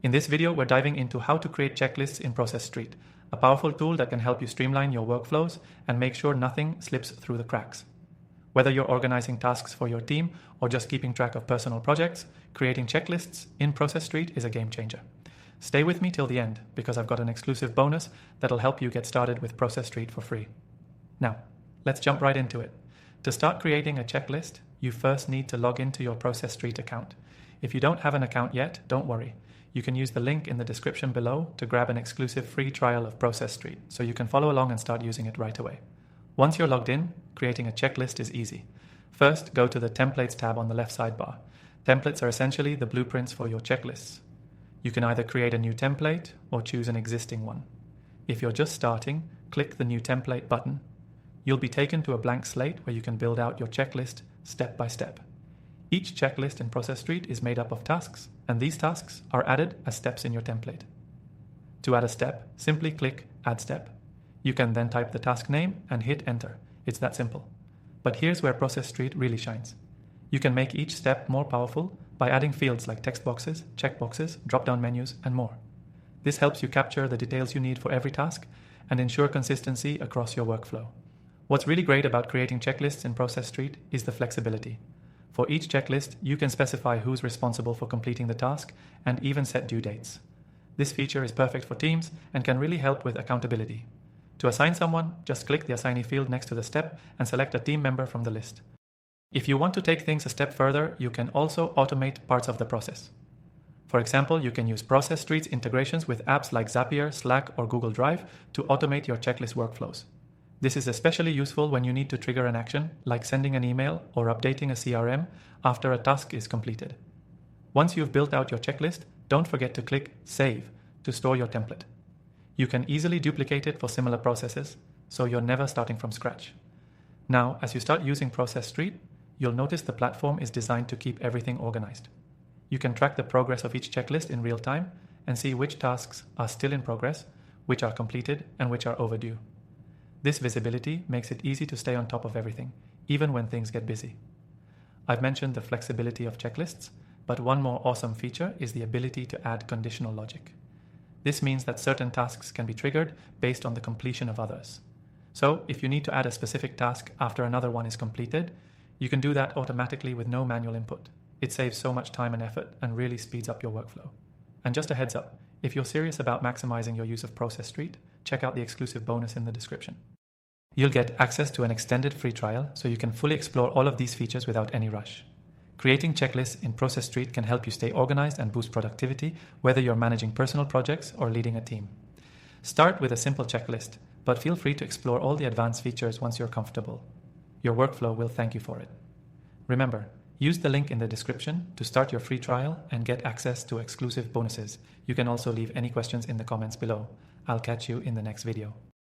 In this video, we're diving into how to create checklists in Process.st, a powerful tool that can help you streamline your workflows and make sure nothing slips through the cracks. Whether you're organizing tasks for your team or just keeping track of personal projects, creating checklists in Process.st is a game changer. Stay with me till the end because I've got an exclusive bonus that'll help you get started with Process.st for free. Now, let's jump right into it. To start creating a checklist, you first need to log into your Process.st account. If you don't have an account yet, don't worry. You can use the link in the description below to grab an exclusive free trial of Process.st so you can follow along and start using it right away. Once you're logged in, creating a checklist is easy. First, go to the Templates tab on the left sidebar. Templates are essentially the blueprints for your checklists. You can either create a new template or choose an existing one. If you're just starting, click the New Template button. You'll be taken to a blank slate where you can build out your checklist step by step. Each checklist in Process.st is made up of tasks, and these tasks are added as steps in your template. To add a step, simply click Add Step. You can then type the task name and hit Enter. It's that simple. But here's where Process.st really shines. You can make each step more powerful by adding fields like text boxes, checkboxes, drop-down menus, and more. This helps you capture the details you need for every task and ensure consistency across your workflow. What's really great about creating checklists in Process.st is the flexibility. For each checklist, you can specify who's responsible for completing the task and even set due dates. This feature is perfect for teams and can really help with accountability. To assign someone, just click the assignee field next to the step and select a team member from the list. If you want to take things a step further, you can also automate parts of the process. For example, you can use Process.st's integrations with apps like Zapier, Slack, or Google Drive to automate your checklist workflows. This is especially useful when you need to trigger an action, like sending an email or updating a CRM after a task is completed. Once you've built out your checklist, don't forget to click Save to store your template. You can easily duplicate it for similar processes, so you're never starting from scratch. Now, as you start using Process.st, you'll notice the platform is designed to keep everything organized. You can track the progress of each checklist in real time and see which tasks are still in progress, which are completed, and which are overdue. This visibility makes it easy to stay on top of everything, even when things get busy. I've mentioned the flexibility of checklists, but one more awesome feature is the ability to add conditional logic. This means that certain tasks can be triggered based on the completion of others. So, if you need to add a specific task after another one is completed, you can do that automatically with no manual input. It saves so much time and effort and really speeds up your workflow. And just a heads up, if you're serious about maximizing your use of Process.st, check out the exclusive bonus in the description. You'll get access to an extended free trial so you can fully explore all of these features without any rush. Creating checklists in Process.st can help you stay organized and boost productivity, whether you're managing personal projects or leading a team. Start with a simple checklist, but feel free to explore all the advanced features once you're comfortable. Your workflow will thank you for it. Remember, use the link in the description to start your free trial and get access to exclusive bonuses. You can also leave any questions in the comments below. I'll catch you in the next video.